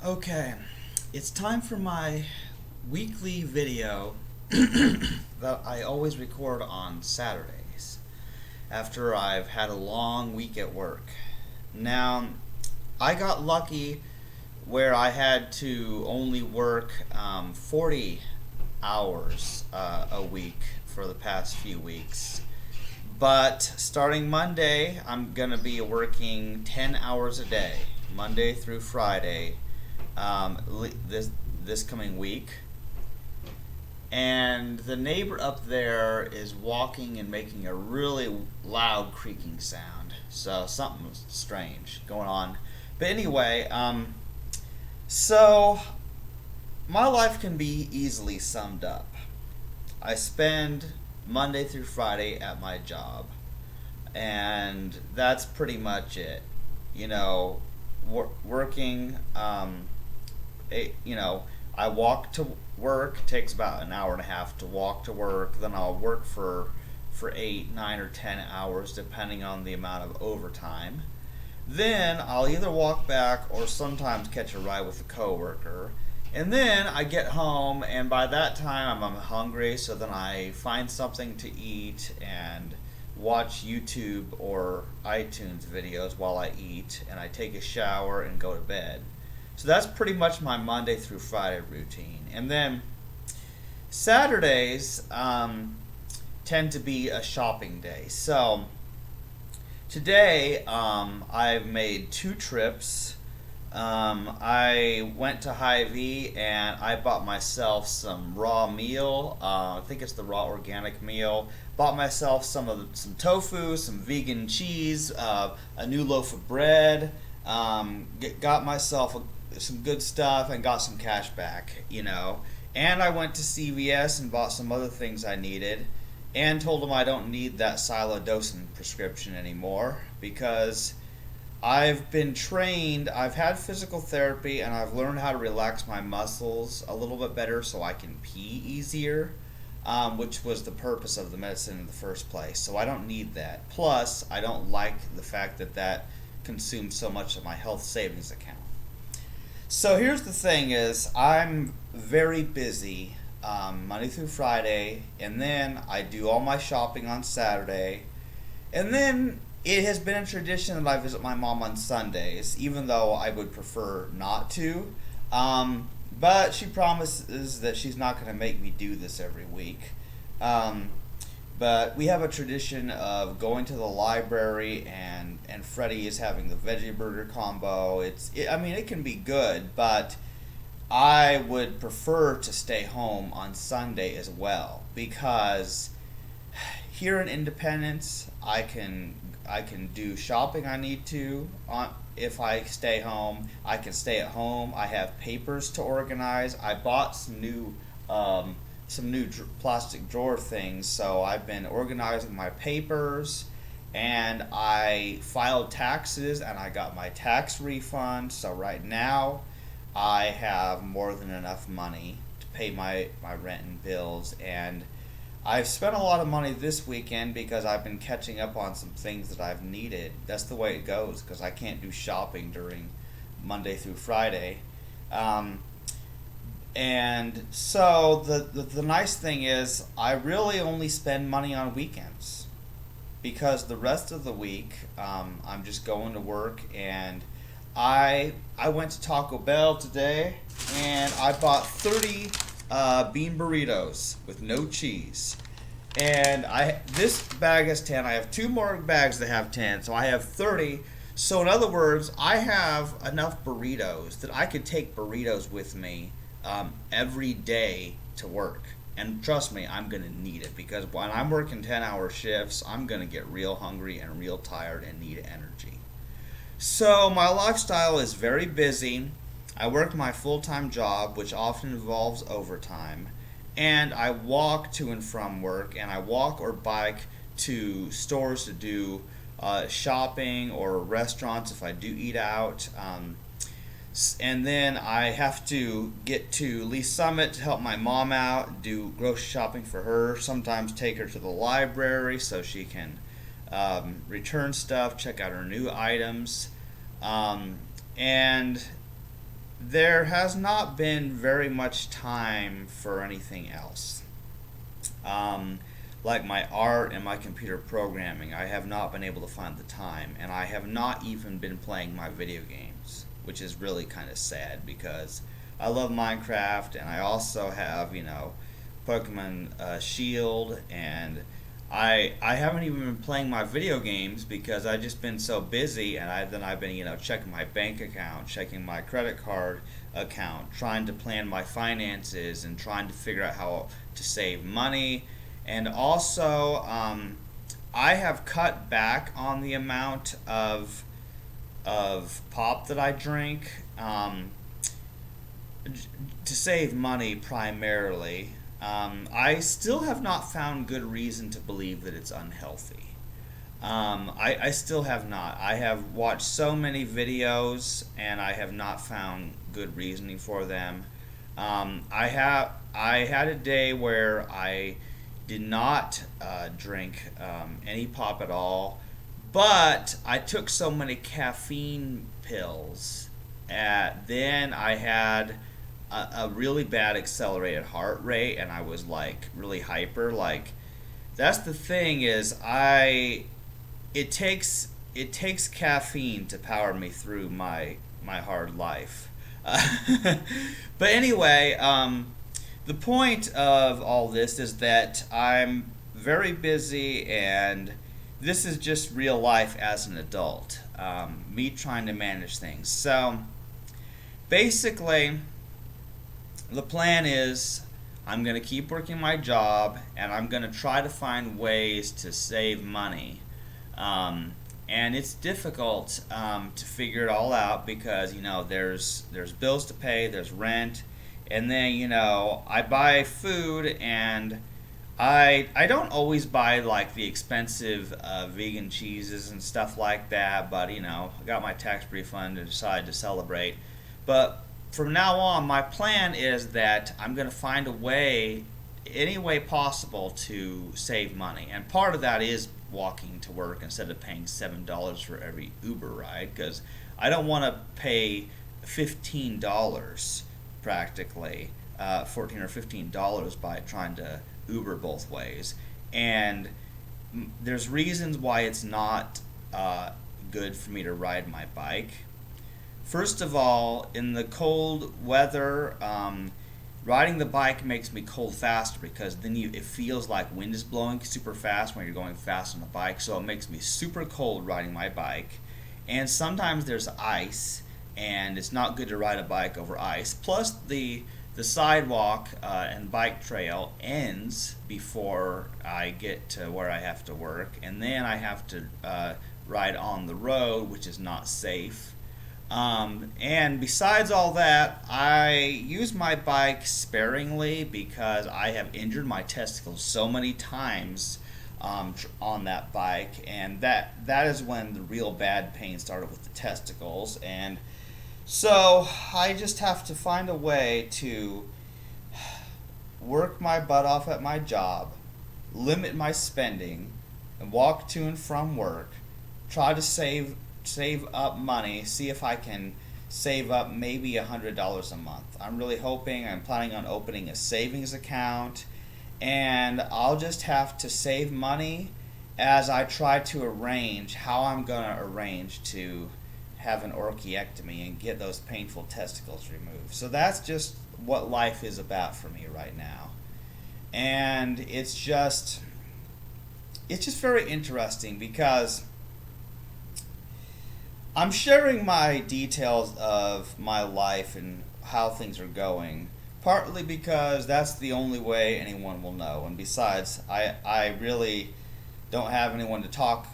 Okay, it's time for my weekly video that I always record on Saturdays after I've had a long week at work. Now, I got lucky where I had to only work 40 hours a week for the past few weeks. But starting Monday, I'm going to be working 10 hours a day, Monday through Friday, this coming week. And the neighbor up there is walking and making a really loud creaking sound. So something strange going on. But anyway, so my life can be easily summed up. I spend Monday through Friday at my job, and that's pretty much it. You know, working. I walk to work. Takes about an hour and a half to walk to work. Then I'll work for 8, 9, or 10 hours, depending on the amount of overtime. Then I'll either walk back or sometimes catch a ride with a coworker. And then I get home, and by that time I'm hungry, so then I find something to eat and watch YouTube or iTunes videos while I eat, and I take a shower and go to bed. So that's pretty much my Monday through Friday routine. And then Saturdays tend to be a shopping day. So today I've made 2 trips. I went to Hy-Vee and I bought myself some raw meal. I think it's the raw organic meal. Bought myself some tofu, some vegan cheese, a new loaf of bread. Got myself some good stuff and got some cash back, And I went to CVS and bought some other things I needed, and told them I don't need that Silodosin prescription anymore because I've been trained, I've had physical therapy, and I've learned how to relax my muscles a little bit better so I can pee easier, which was the purpose of the medicine in the first place. So I don't need that. Plus, I don't like the fact that consumes so much of my health savings account. So here's the thing is, I'm very busy Monday through Friday, and then I do all my shopping on Saturday, and then it has been a tradition that I visit my mom on Sundays, even though I would prefer not to. But she promises that she's not going to make me do this every week. But we have a tradition of going to the library, and Freddie is having the veggie burger combo. It can be good, but I would prefer to stay home on Sunday as well, because here in Independence, I can do shopping I need to. If I stay home, I can stay at home. I have papers to organize. I bought some new plastic drawer things, so I've been organizing my papers, and I filed taxes and I got my tax refund. So right now I have more than enough money to pay my rent and bills, and I've spent a lot of money this weekend because I've been catching up on some things that I've needed. That's the way it goes because I can't do shopping during Monday through Friday. And so the nice thing is I really only spend money on weekends, because the rest of the week I'm just going to work. And I went to Taco Bell today and I bought 30 bean burritos with no cheese. And this bag has 10. I have 2 more bags that have 10, so I have 30. So in other words, I have enough burritos that I could take burritos with me every day to work. And trust me, I'm going to need it, because when I'm working 10-hour shifts, I'm going to get real hungry and real tired and need energy. So my lifestyle is very busy. I work my full-time job, which often involves overtime, and I walk to and from work, and I walk or bike to stores to do shopping, or restaurants if I do eat out. And then I have to get to Lee Summit to help my mom out, do grocery shopping for her, sometimes take her to the library so she can return stuff, check out her new items. And there has not been very much time for anything else. Um, like my art and my computer programming, I have not been able to find the time, and I have not even been playing my video games, which is really kind of sad because I love Minecraft, and I also have, Pokemon Shield, and I haven't even been playing my video games because I've just been so busy, and I've been checking my bank account, checking my credit card account, trying to plan my finances, and trying to figure out how to save money, and also I have cut back on the amount of pop that I drink to save money primarily. I still have not found good reason to believe that it's unhealthy. I still have not. I have watched so many videos and I have not found good reasoning for them. I had a day where I did not drink any pop at all, but I took so many caffeine pills. Then I had a really bad accelerated heart rate, and I was like really hyper. Like that's the thing is it takes caffeine to power me through my hard life. But anyway, the point of all this is that I'm very busy, and this is just real life as an adult. Me trying to manage things. So basically, the plan is I'm going to keep working my job, and I'm going to try to find ways to save money. And it's difficult to figure it all out because there's bills to pay, there's rent, and then I buy food, and I don't always buy like the expensive vegan cheeses and stuff like that, but I got my tax refund and decided to celebrate. But from now on, my plan is that I'm going to find a way, any way possible, to save money. And part of that is walking to work instead of paying $7 for every Uber ride, because I don't want to pay $15 practically, $14 or $15 by trying to Uber both ways. And there's reasons why it's not good for me to ride my bike. First of all, in the cold weather, riding the bike makes me cold faster because then it feels like wind is blowing super fast when you're going fast on the bike. So it makes me super cold riding my bike. And sometimes there's ice, and it's not good to ride a bike over ice. Plus the sidewalk and bike trail ends before I get to where I have to work, and then I have to ride on the road, which is not safe. And besides all that, I use my bike sparingly because I have injured my testicles so many times on that bike, and that is when the real bad pain started with the testicles. And so I just have to find a way to work my butt off at my job, limit my spending, and walk to and from work, try to save up money, see if I can save up maybe $100 a month. I'm planning on opening a savings account, and I'll just have to save money as I try to arrange how I'm going to arrange to have an orchiectomy and get those painful testicles removed. So that's just what life is about for me right now. And it's just very interesting because I'm sharing my details of my life and how things are going, partly because that's the only way anyone will know. And besides, I really don't have anyone to talk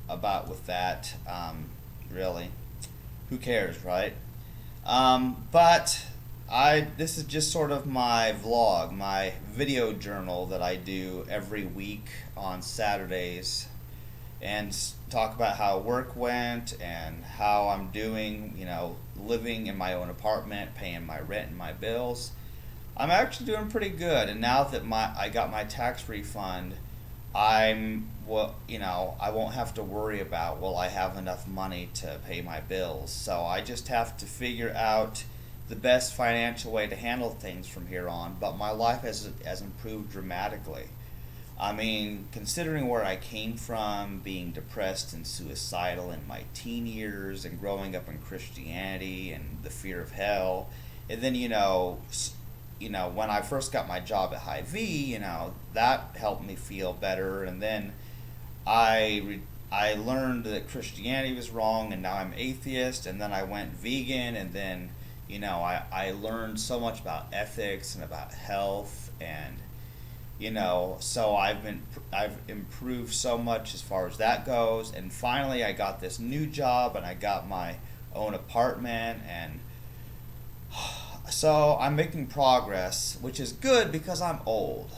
about with that, really. Who cares, right? But this is just sort of my vlog, my video journal that I do every week on Saturdays, and talk about how work went and how I'm doing, living in my own apartment, paying my rent and my bills. I'm actually doing pretty good, and now that I got my tax refund, I won't have to worry about will I have enough money to pay my bills. So I just have to figure out the best financial way to handle things from here on, but my life has improved dramatically. I mean, considering where I came from, being depressed and suicidal in my teen years, and growing up in Christianity and the fear of hell, and then when I first got my job at Hy-Vee, that helped me feel better, and then I learned that Christianity was wrong, and now I'm atheist, and then I went vegan, and then I learned so much about ethics and about health, and so I've improved so much as far as that goes, and finally I got this new job and I got my own apartment, and so I'm making progress, which is good because I'm old.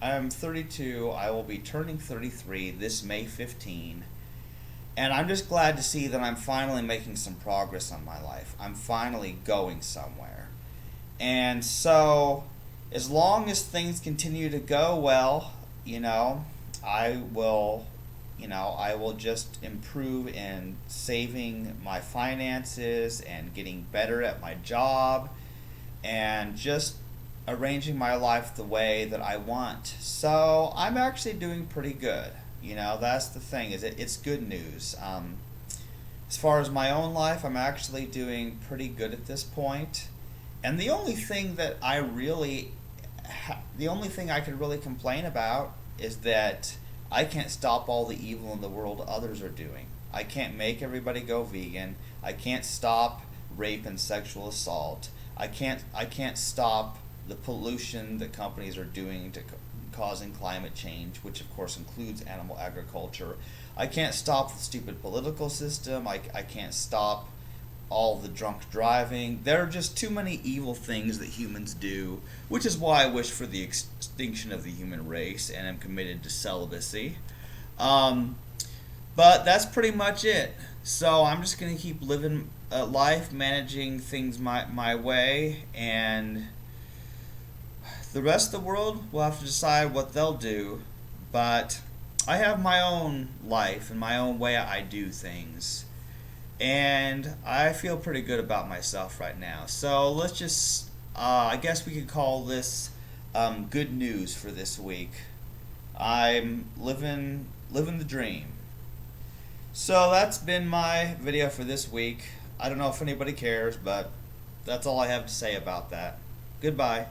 I'm 32. I will be turning 33 this May 15. And I'm just glad to see that I'm finally making some progress on my life. I'm finally going somewhere. And so, as long as things continue to go well, I will, I will just improve in saving my finances and getting better at my job and just arranging my life the way that I want. So I'm actually doing pretty good. That's the thing, is it's good news. As far as my own life, I'm actually doing pretty good at this point. And the only thing that the only thing I could really complain about is that I can't stop all the evil in the world others are doing. I can't make everybody go vegan. I can't stop rape and sexual assault. I can't stop the pollution that companies are doing to causing climate change, which of course includes animal agriculture. I can't stop the stupid political system. I can't stop all the drunk driving. There are just too many evil things that humans do, which is why I wish for the extinction of the human race and am committed to celibacy. But that's pretty much it. So I'm just going to keep living life, managing things my way, and the rest of the world will have to decide what they'll do. But I have my own life and my own way I do things. And I feel pretty good about myself right now. So let's just, I guess we could call this good news for this week. I'm living the dream. So that's been my video for this week. I don't know if anybody cares, but that's all I have to say about that. Goodbye.